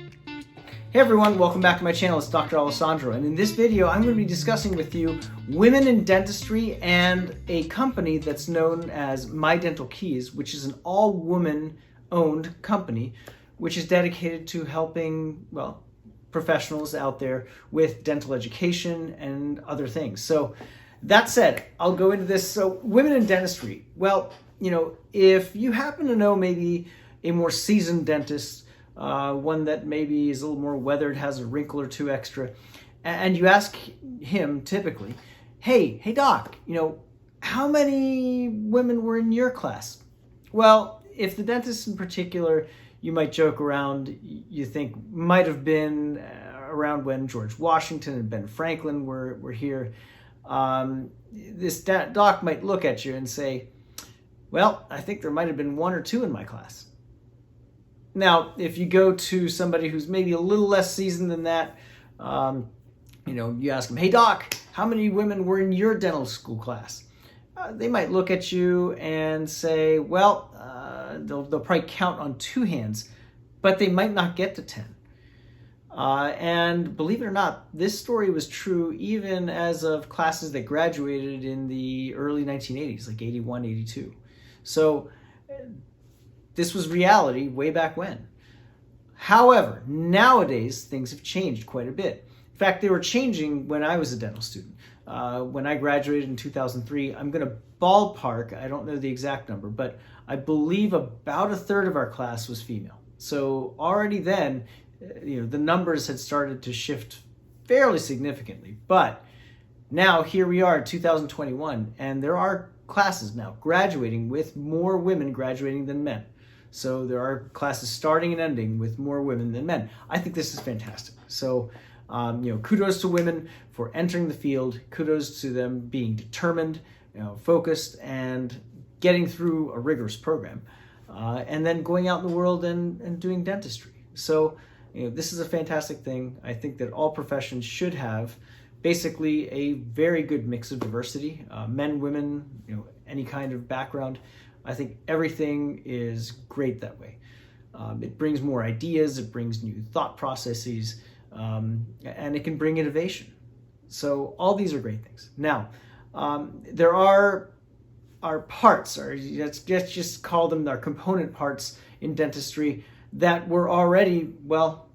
Hey everyone, welcome back to my channel. It's Dr. Alessandro, and in this video I'm going to be discussing with you women in dentistry and a company that's known as My Dental Keys, which is an all-woman owned company which is dedicated to helping, well, professionals out there with dental education and other things. So that said, I'll go into this. So women in dentistry, well, if you happen to know maybe a more seasoned dentist, one that maybe is a little more weathered, has a wrinkle or two extra, and you ask him typically, hey doc, how many women were in your class? Well, if the dentist in particular, you might joke around, you think might have been around when George Washington and Ben Franklin were here, this doc might look at you and say, well, I think there might have been one or two in my class. Now, if you go to somebody who's maybe a little less seasoned than that, you ask them, hey doc, how many women were in your dental school class? They might look at you and say, well, they'll probably count on two hands, but they might not get to 10. And believe it or not, this story was true even as of classes that graduated in the early 1980s, like 81, 82. So this was reality way back when. However, nowadays things have changed quite a bit. In fact, they were changing when I was a dental student. When I graduated in 2003, I'm going to ballpark, I don't know the exact number, but I believe about a third of our class was female. So already then, the numbers had started to shift fairly significantly. But now here we are, 2021, and there are classes now graduating with more women graduating than men. So there are classes starting and ending with more women than men. I think this is fantastic. So, kudos to women for entering the field. Kudos to them being determined, focused, and getting through a rigorous program. And then going out in the world and doing dentistry. So, this is a fantastic thing. I think that all professions should have basically a very good mix of diversity, men, women, any kind of background. I think everything is great that way. It brings more ideas, it brings new thought processes, and it can bring innovation. So all these are great things. Now, there are our parts, or let's just call them our component parts in dentistry that were already, well,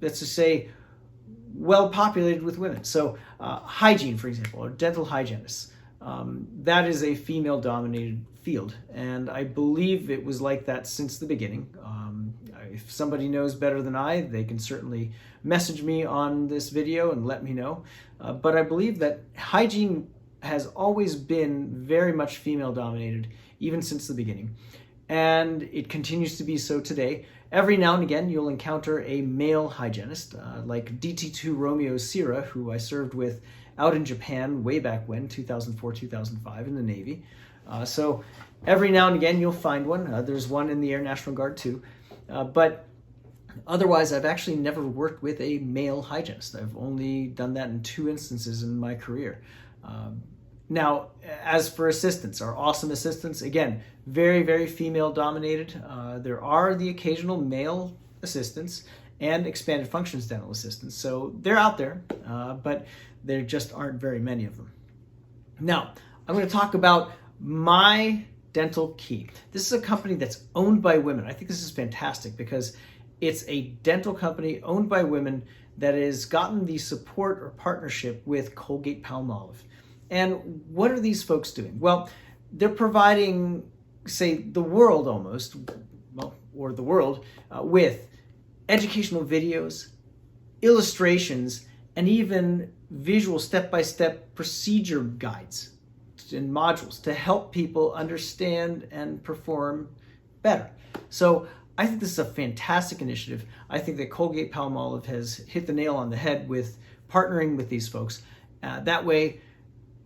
let's just say, well populated with women. So hygiene, for example, or dental hygienists. That is a female-dominated field, and I believe it was like that since the beginning. If somebody knows better than I, they can certainly message me on this video and let me know. But I believe that hygiene has always been very much female-dominated, even since the beginning. And it continues to be so today. Every now and again, you'll encounter a male hygienist, like DT2 Romeo Sierra, who I served with out in Japan way back when, 2004, 2005 in the Navy. So every now and again, you'll find one. There's one in the Air National Guard too. But otherwise, I've actually never worked with a male hygienist. I've only done that in 2 instances in my career. Now, as for assistants, our awesome assistants, again, very, very female dominated. There are the occasional male assistants and expanded functions dental assistants. So they're out there, but there just aren't very many of them. Now, I'm going to talk about My Dental Key. This is a company that's owned by women. I think this is fantastic because it's a dental company owned by women that has gotten the support or partnership with Colgate Palmolive. And what are these folks doing? Well, they're providing, say, the world almost, or the world, with educational videos, illustrations, and even visual step-by-step procedure guides and modules to help people understand and perform better. So I think this is a fantastic initiative. I think that Colgate Palmolive has hit the nail on the head with partnering with these folks. That way,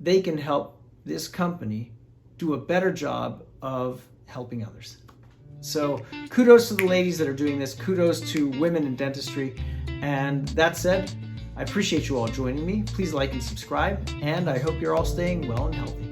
they can help this company do a better job of helping others. So kudos to the ladies that are doing this. Kudos to women in dentistry. And that said, I appreciate you all joining me. Please like and subscribe, and I hope you're all staying well and healthy.